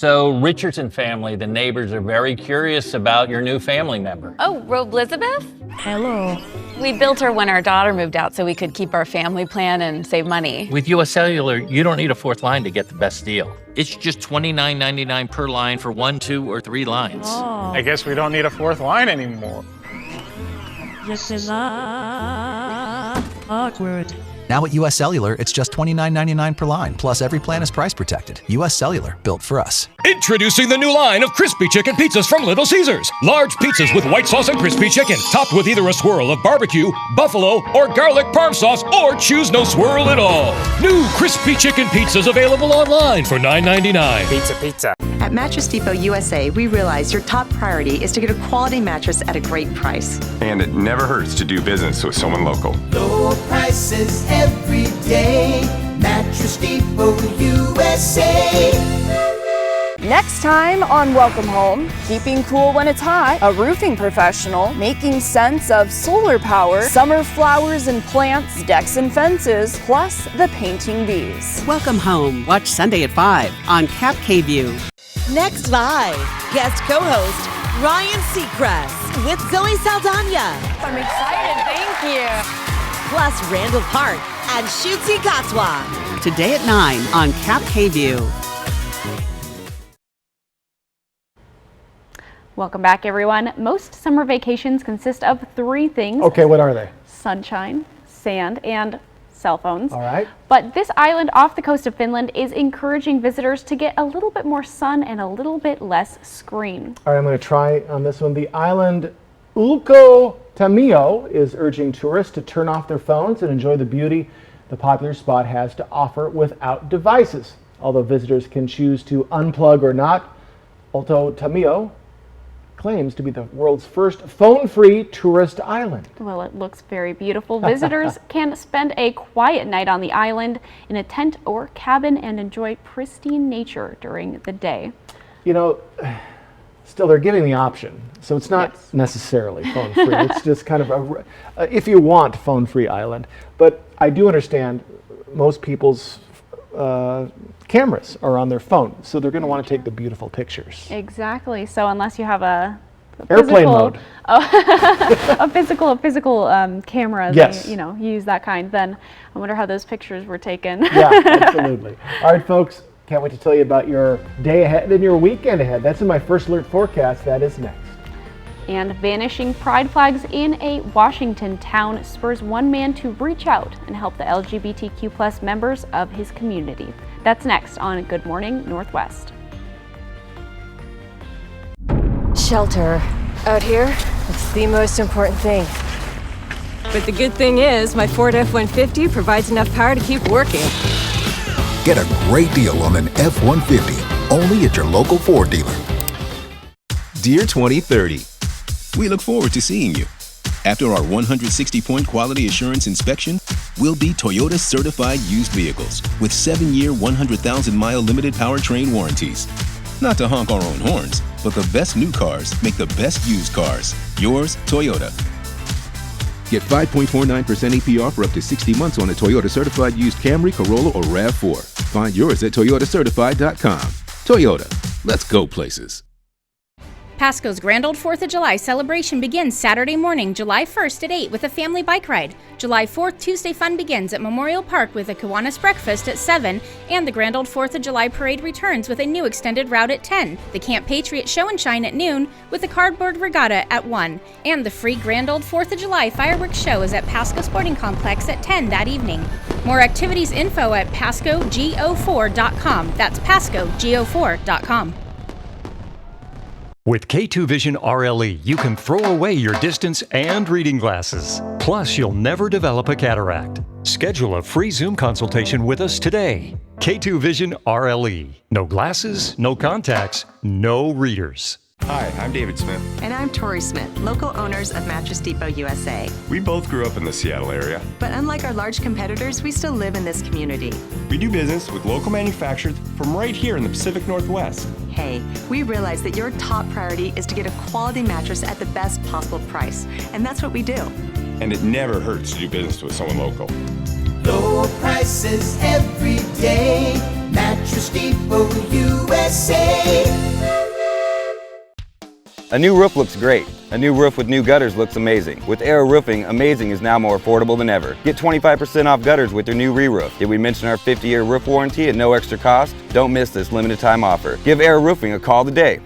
So, Richardson family, the neighbors are very curious about your new family member. Oh, Robe Elizabeth? Hello. We built her when our daughter moved out so we could keep our family plan and save money. With US Cellular, you don't need a fourth line to get the best deal. It's just $29.99 per line for 1, 2, or 3 lines. Oh. I guess we don't need a fourth line anymore. This is awkward. Now at US Cellular, it's just $29.99 per line, plus every plan is price protected. US Cellular, built for us. Introducing the new line of crispy chicken pizzas from Little Caesars. Large pizzas with white sauce and crispy chicken, topped with either a swirl of barbecue, buffalo, or garlic parm sauce, or choose no swirl at all. New crispy chicken pizzas available online for $9.99. Pizza. At Mattress Depot USA, we realize your top priority is to get a quality mattress at a great price. And it never hurts to do business with someone local. Low prices every day. Mattress Depot USA. Next time on Welcome Home, keeping cool when it's hot, a roofing professional, making sense of solar power, summer flowers and plants, decks and fences, plus the painting bees. Welcome Home. Watch Sunday at 5 on Cap KView. Next live, guest co-host Ryan Seacrest with Zoe Saldana. I'm excited, thank you. Plus Randall Park and Shutzi Katwa. Today at 9 on Cap KView. Welcome back, everyone. Most summer vacations consist of 3 things. Okay, what are they? Sunshine, sand, and cell phones. All right. But this island off the coast of Finland is encouraging visitors to get a little bit more sun and a little bit less screen. All right, I'm going to try on this one. The island Ulko Tamio is urging tourists to turn off their phones and enjoy the beauty the popular spot has to offer without devices. Although visitors can choose to unplug or not, Ulko Tamio claims to be the world's first phone-free tourist island. Well, it looks very beautiful. Visitors can spend a quiet night on the island in a tent or cabin and enjoy pristine nature during the day. You know, still they're giving the option, so it's not necessarily phone-free. It's just kind of if you want phone-free island. But I do understand most people's cameras are on their phone, so they're going to want to take the beautiful pictures. Exactly. So unless you have a airplane mode, a physical camera, yes, that, you use that kind, then I wonder how those pictures were taken. Yeah, absolutely. All right, folks, can't wait to tell you about your day ahead and your weekend ahead. That's in my First Alert forecast. That is next. And vanishing pride flags in a Washington town spurs one man to reach out and help the LGBTQ+ members of his community. That's next on Good Morning Northwest. Shelter. Out here, it's the most important thing. But the good thing is, my Ford F-150 provides enough power to keep working. Get a great deal on an F-150, only at your local Ford dealer. Dear 2030, we look forward to seeing you. After our 160-point quality assurance inspection, we'll be Toyota certified used vehicles with 7-year, 100,000-mile limited powertrain warranties. Not to honk our own horns, but the best new cars make the best used cars. Yours, Toyota. Get 5.49% APR for up to 60 months on a Toyota certified used Camry, Corolla, or RAV4. Find yours at toyotacertified.com. Toyota, let's go places. Pasco's Grand Old 4th of July celebration begins Saturday morning, July 1st at 8 with a family bike ride. July 4th Tuesday fun begins at Memorial Park with a Kiwanis breakfast at 7, and the Grand Old 4th of July parade returns with a new extended route at 10, the Camp Patriot Show and Shine at noon with a cardboard regatta at 1, and the free Grand Old 4th of July fireworks show is at Pasco Sporting Complex at 10 that evening. More activities info at PascoGO4.com. That's PascoGO4.com. With K2 Vision RLE, you can throw away your distance and reading glasses. Plus, you'll never develop a cataract. Schedule a free Zoom consultation with us today. K2 Vision RLE. No glasses, no contacts, no readers. Hi, I'm David Smith. And I'm Tori Smith, local owners of Mattress Depot USA. We both grew up in the Seattle area. But unlike our large competitors, we still live in this community. We do business with local manufacturers from right here in the Pacific Northwest. Hey, we realize that your top priority is to get a quality mattress at the best possible price, and that's what we do. And it never hurts to do business with someone local. Low prices every day. Mattress Depot USA. A new roof looks great. A new roof with new gutters looks amazing. With Arrow Roofing, amazing is now more affordable than ever. Get 25% off gutters with your new re-roof. Did we mention our 50-year roof warranty at no extra cost? Don't miss this limited time offer. Give Arrow Roofing a call today.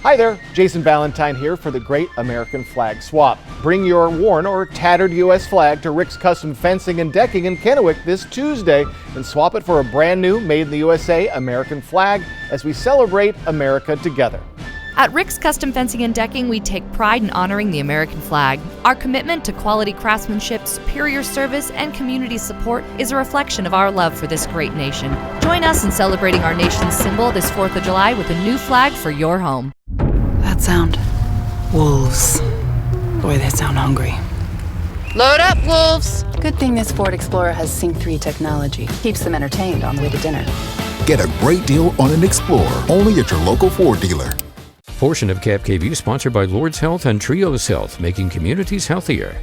Hi there, Jason Valentine here for the Great American Flag Swap. Bring your worn or tattered U.S. flag to Rick's Custom Fencing and Decking in Kennewick this Tuesday and swap it for a brand new Made in the USA American flag as we celebrate America together. At Rick's Custom Fencing and Decking, we take pride in honoring the American flag. Our commitment to quality craftsmanship, superior service, and community support is a reflection of our love for this great nation. Join us in celebrating our nation's symbol this 4th of July with a new flag for your home. That sound. Wolves. Boy, they sound hungry. Load up, wolves! Good thing this Ford Explorer has Sync 3 technology. Keeps them entertained on the way to dinner. Get a great deal on an Explorer, only at your local Ford dealer. Portion of Cap KVU sponsored by Lord's Health and Trios Health, making communities healthier.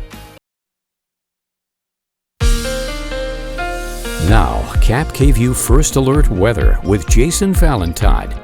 Now, Cap KVU First Alert Weather with Jason Valentine.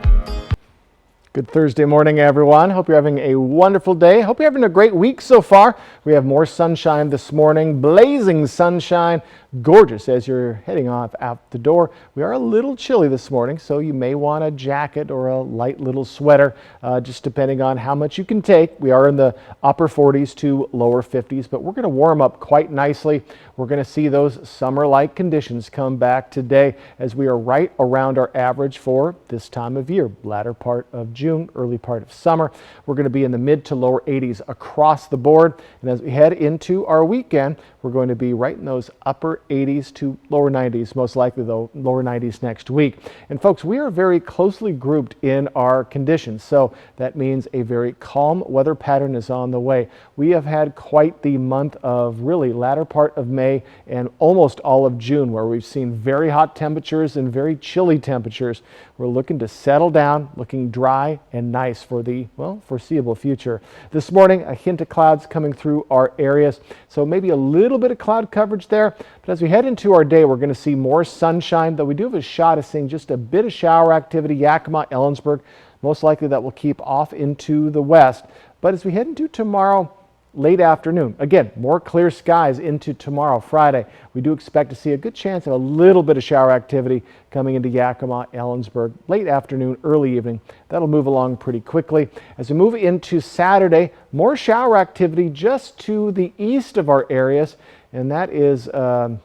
Good Thursday morning, everyone. Hope you're having a wonderful day. Hope you're having a great week so far. We have more sunshine this morning, blazing sunshine, gorgeous as you're heading off out the door. We are a little chilly this morning, so you may want a jacket or a light little sweater, just depending on how much you can take. We are in the upper 40s to lower 50s, but we're going to warm up quite nicely. We're going to see those summer-like conditions come back today as we are right around our average for this time of year, latter part of June, early part of summer. We're going to be in the mid to lower 80s across the board. And as we head into our weekend, we're going to be right in those upper 80s to lower 90s, most likely though lower 90s next week. And folks, we are very closely grouped in our conditions, so that means a very calm weather pattern is on the way. We have had quite the month of really latter part of May and almost all of June, where we've seen very hot temperatures and very chilly temperatures. We're looking to settle down, looking dry and nice for the, well, foreseeable future. This morning, a hint of clouds coming through our areas, so maybe a little bit of cloud coverage there. But as we head into our day, we're going to see more sunshine, though we do have a shot of seeing just a bit of shower activity, Yakima, Ellensburg. Most likely that will keep off into the west. But as we head into tomorrow, late afternoon, again, more clear skies into tomorrow, Friday. We do expect to see a good chance of a little bit of shower activity coming into Yakima, Ellensburg, late afternoon, early evening. That'll move along pretty quickly. As we move into Saturday, more shower activity just to the east of our areas, and that is a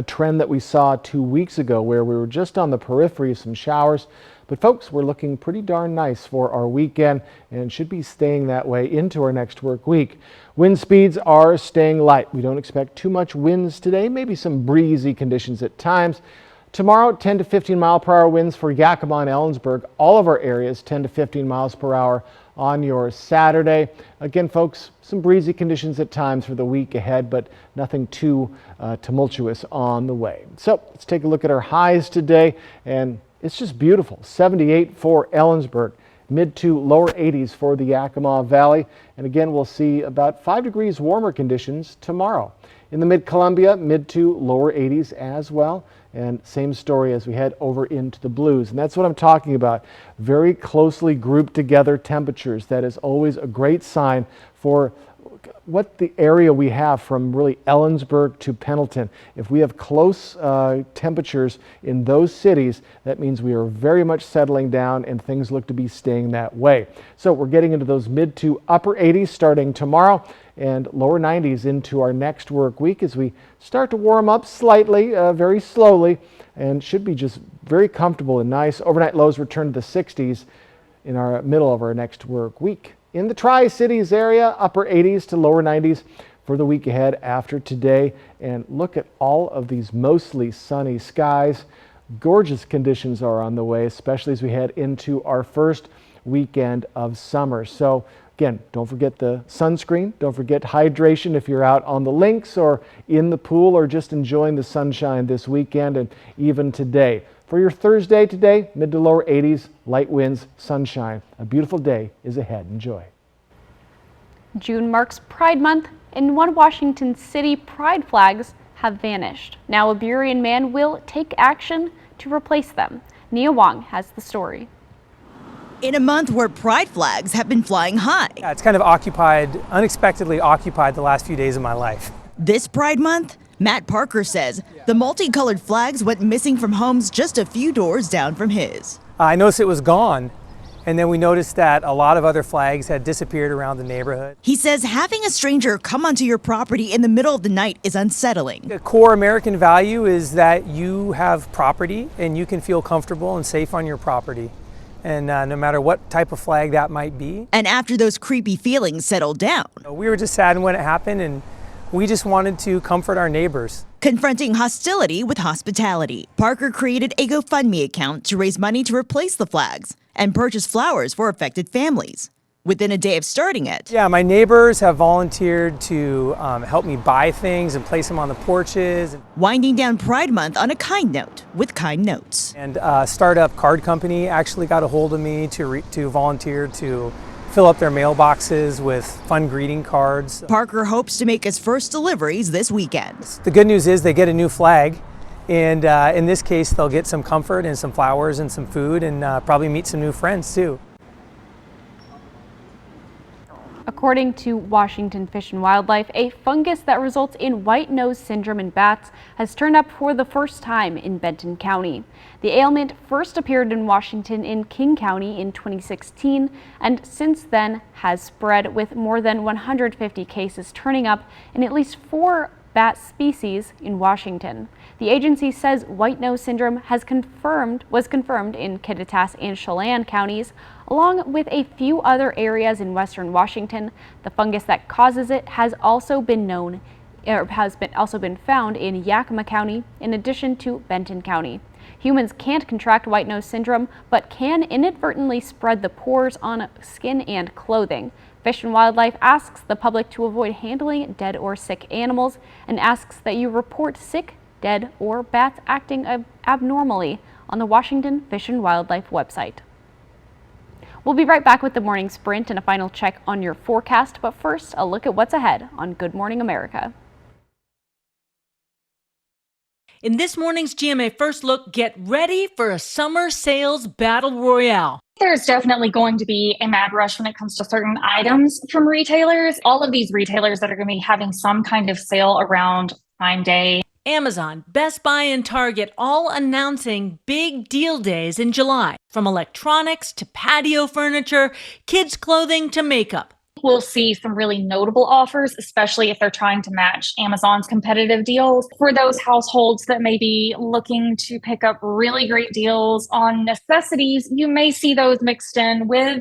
trend that we saw 2 weeks ago where we were just on the periphery of some showers. But folks, we're looking pretty darn nice for our weekend and should be staying that way into our next work week. Wind speeds are staying light. We don't expect too much winds today, maybe some breezy conditions at times. Tomorrow, 10 to 15 mile per hour winds for Yakima and Ellensburg. All of our areas, 10 to 15 miles per hour on your Saturday. Again, folks, some breezy conditions at times for the week ahead, but nothing too tumultuous on the way. So let's take a look at our highs today, and it's just beautiful. 78 for Ellensburg, mid to lower 80s for the Yakima Valley. And again, we'll see about 5 degrees warmer conditions tomorrow. In the mid-Columbia, mid to lower 80s as well. And same story as we head over into the blues. And that's what I'm talking about. Very closely grouped together temperatures. That is always a great sign for what the area we have from really Ellensburg to Pendleton. If we have close temperatures in those cities, that means we are very much settling down and things look to be staying that way. So we're getting into those mid to upper 80s starting tomorrow and lower 90s into our next work week as we start to warm up slightly, very slowly, and should be just very comfortable and nice. Overnight lows return to the 60s in our middle of our next work week. In the Tri-Cities area, upper 80s to lower 90s for the week ahead after today. And look at all of these mostly sunny skies. Gorgeous conditions are on the way, especially as we head into our first weekend of summer. So again, don't forget the sunscreen. Don't forget hydration if you're out on the links or in the pool or just enjoying the sunshine this weekend and even today. For your Thursday today, mid to lower 80s, light winds, sunshine. A beautiful day is ahead. Enjoy. June marks Pride Month, and one Washington City pride flags have vanished. Now a Burien man will take action to replace them. Nia Wong has the story. In a month where pride flags have been flying high. Yeah, it's kind of unexpectedly occupied the last few days of my life. This Pride Month, Matt Parker says the multicolored flags went missing from homes just a few doors down from his. I noticed it was gone, and then we noticed that a lot of other flags had disappeared around the neighborhood. He says having a stranger come onto your property in the middle of the night is unsettling. A core American value is that you have property and you can feel comfortable and safe on your property. And no matter what type of flag that might be. And after those creepy feelings settled down. We were just saddened when it happened, and we just wanted to comfort our neighbors. Confronting hostility with hospitality, Parker created a GoFundMe account to raise money to replace the flags and purchase flowers for affected families. Within a day of starting it. Yeah, my neighbors have volunteered to help me buy things and place them on the porches. Winding down Pride Month on a kind note with Kind Notes. And a startup card company actually got a hold of me to volunteer to fill up their mailboxes with fun greeting cards. Parker hopes to make his first deliveries this weekend. The good news is they get a new flag. And in this case, they'll get some comfort and some flowers and some food and probably meet some new friends too. According to Washington Fish and Wildlife, a fungus that results in white nose syndrome in bats has turned up for the first time in Benton County. The ailment first appeared in Washington in King County in 2016 and since then has spread, with more than 150 cases turning up in at least 4 bat species in Washington. The agency says white nose syndrome was confirmed in Kittitas and Chelan counties, along with a few other areas in western Washington. The fungus that causes it has also been found in Yakima County, in addition to Benton County. Humans can't contract white nose syndrome, but can inadvertently spread the pores on skin and clothing. Fish and Wildlife asks the public to avoid handling dead or sick animals and asks that you report sick, dead, or bats acting abnormally on the Washington Fish and Wildlife website. We'll be right back with the morning sprint and a final check on your forecast, but first, a look at what's ahead on Good Morning America. In this morning's GMA First Look, get ready for a summer sales battle royale. There's definitely going to be a mad rush when it comes to certain items from retailers. All of these retailers that are going to be having some kind of sale around Prime Day. Amazon, Best Buy, and Target all announcing big deal days in July. From electronics to patio furniture, kids' clothing to makeup. We'll see some really notable offers, especially if they're trying to match Amazon's competitive deals. For those households that may be looking to pick up really great deals on necessities, you may see those mixed in with,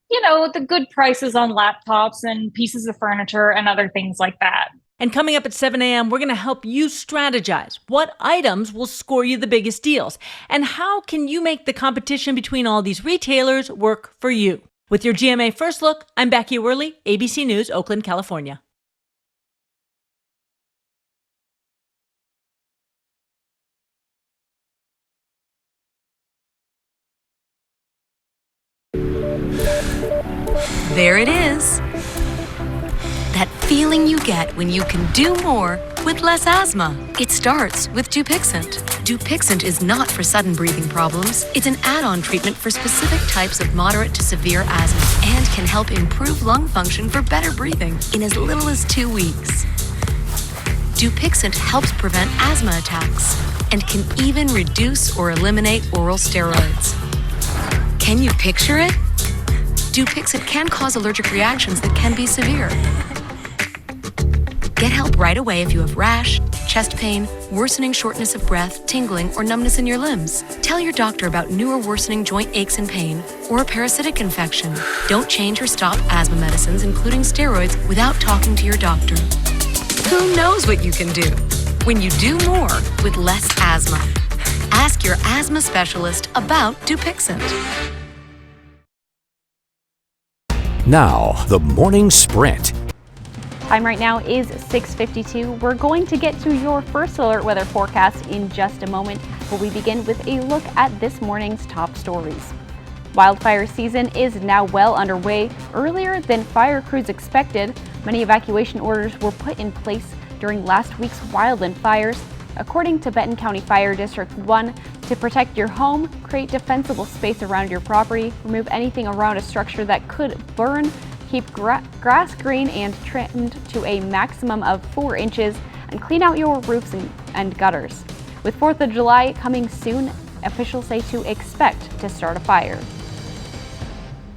the good prices on laptops and pieces of furniture and other things like that. And coming up at 7 a.m., we're going to help you strategize what items will score you the biggest deals and how can you make the competition between all these retailers work for you. With your GMA First Look, I'm Becky Worley, ABC News, Oakland, California. There it is. That feeling you get when you can do more with less asthma. It starts with Dupixent. Dupixent is not for sudden breathing problems. It's an add-on treatment for specific types of moderate to severe asthma and can help improve lung function for better breathing in as little as 2 weeks. Dupixent helps prevent asthma attacks and can even reduce or eliminate oral steroids. Can you picture it? Dupixent can cause allergic reactions that can be severe. Get help right away if you have rash, chest pain, worsening shortness of breath, tingling, or numbness in your limbs. Tell your doctor about new or worsening joint aches and pain or a parasitic infection. Don't change or stop asthma medicines, including steroids, without talking to your doctor. Who knows what you can do when you do more with less asthma? Ask your asthma specialist about Dupixent. Now, the morning sprint. Time right now is 6:52. We're going to get to your first alert weather forecast in just a moment, but we begin with a look at this morning's top stories. Wildfire season is now well underway. Earlier than fire crews expected, many evacuation orders were put in place during last week's wildland fires. According to Benton County Fire District 1, to protect your home, create defensible space around your property, remove anything around a structure that could burn, keep grass green and trimmed to a maximum of 4 inches, and clean out your roofs and gutters. With 4th of July coming soon, officials say to expect to start a fire.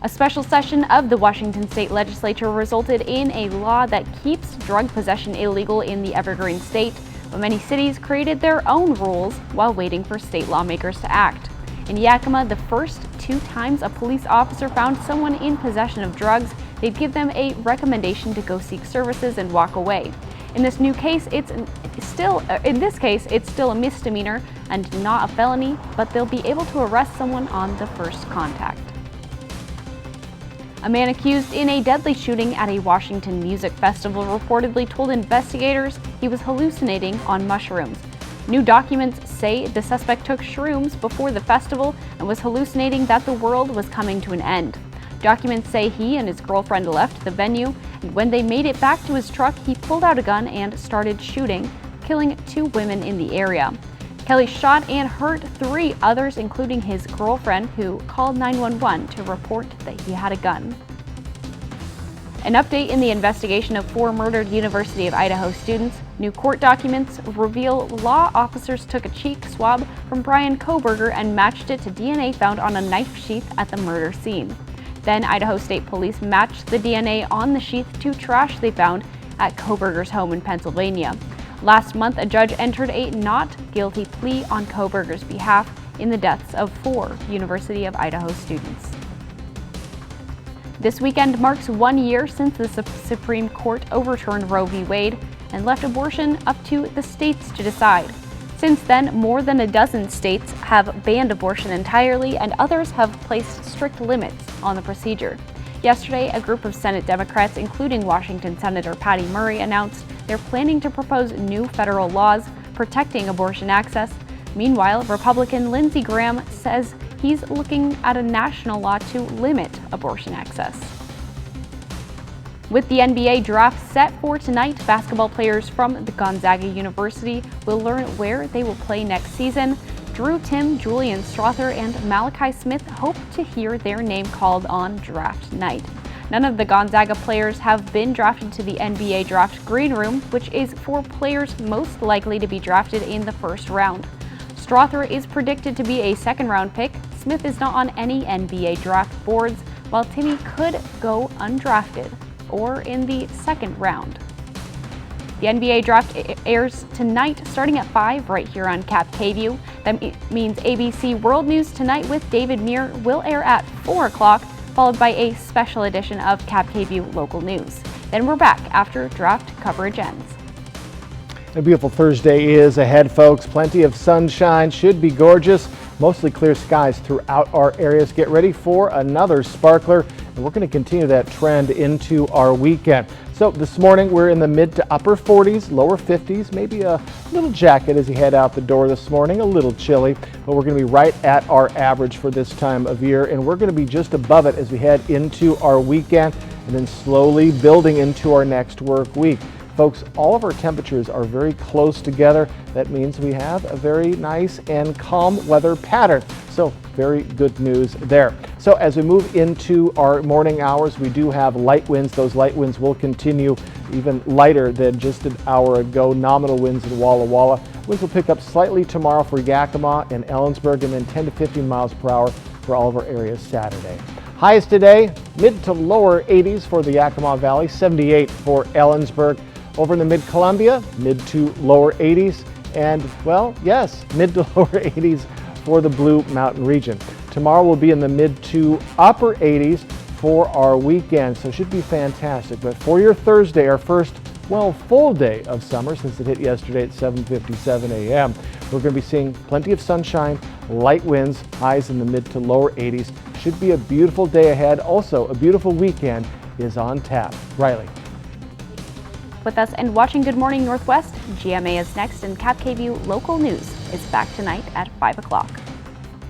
A special session of the Washington State Legislature resulted in a law that keeps drug possession illegal in the Evergreen State, but many cities created their own rules while waiting for state lawmakers to act. In Yakima, the first 2 times a police officer found someone in possession of drugs, they'd give them a recommendation to go seek services and walk away. In this case, it's still a misdemeanor and not a felony, but they'll be able to arrest someone on the first contact. A man accused in a deadly shooting at a Washington music festival reportedly told investigators he was hallucinating on mushrooms. New documents say the suspect took shrooms before the festival and was hallucinating that the world was coming to an end. Documents say he and his girlfriend left the venue, and when they made it back to his truck, he pulled out a gun and started shooting, killing 2 women in the area. Kelly shot and hurt 3 others, including his girlfriend, who called 911 to report that he had a gun. An update in the investigation of 4 murdered University of Idaho students. New court documents reveal law officers took a cheek swab from Brian Kohberger and matched it to DNA found on a knife sheath at the murder scene. Then Idaho State Police matched the DNA on the sheath to trash they found at Kohberger's home in Pennsylvania. Last month, a judge entered a not guilty plea on Kohberger's behalf in the deaths of 4 University of Idaho students. This weekend marks 1 year since the Supreme Court overturned Roe v. Wade and left abortion up to the states to decide. Since then, more than a dozen states have banned abortion entirely, and others have placed strict limits on the procedure. Yesterday, a group of Senate Democrats, including Washington Senator Patty Murray, announced they're planning to propose new federal laws protecting abortion access. Meanwhile, Republican Lindsey Graham says he's looking at a national law to limit abortion access. With the NBA draft set for tonight, basketball players from the Gonzaga University will learn where they will play next season. Drew Timm, Julian Strother, and Malachi Smith hope to hear their name called on draft night. None of the Gonzaga players have been drafted to the NBA Draft Green Room, which is for players most likely to be drafted in the first round. Strother is predicted to be a second-round pick. Smith is not on any NBA draft boards, while Timmy could go undrafted or in the second round. The NBA draft airs tonight starting at 5 right here on Cap KVUE. That means ABC World News Tonight with David Muir will air at 4 o'clock, followed by a special edition of Cap KVUE Local News. Then we're back after draft coverage ends. A beautiful Thursday is ahead, folks. Plenty of sunshine, should be gorgeous. Mostly clear skies throughout our areas. Get ready for another sparkler, and we're going to continue that trend into our weekend. So this morning we're in the mid to upper 40s, lower 50s, maybe a little jacket as you head out the door this morning, a little chilly, but we're going to be right at our average for this time of year, and we're going to be just above it as we head into our weekend and then slowly building into our next work week. Folks, all of our temperatures are very close together. That means we have a very nice and calm weather pattern. So very good news there. So as we move into our morning hours, we do have light winds. Those light winds will continue even lighter than just an hour ago. Nominal winds in Walla Walla. Winds will pick up slightly tomorrow for Yakima and Ellensburg, and then 10 to 15 miles per hour for all of our areas Saturday. Highs today, mid to lower 80s for the Yakima Valley, 78 for Ellensburg. Over in the mid-Columbia, mid to lower 80s, and, well, yes, mid to lower 80s for the Blue Mountain region. Tomorrow will be in the mid to upper 80s for our weekend, so it should be fantastic. But for your Thursday, our first, well, full day of summer since it hit yesterday at 7:57 a.m., we're going to be seeing plenty of sunshine, light winds, highs in the mid to lower 80s. Should be a beautiful day ahead. Also, a beautiful weekend is on tap. Riley. With us and watching Good Morning Northwest, GMA is next, and Cap KVUE Local News is back tonight at 5 o'clock.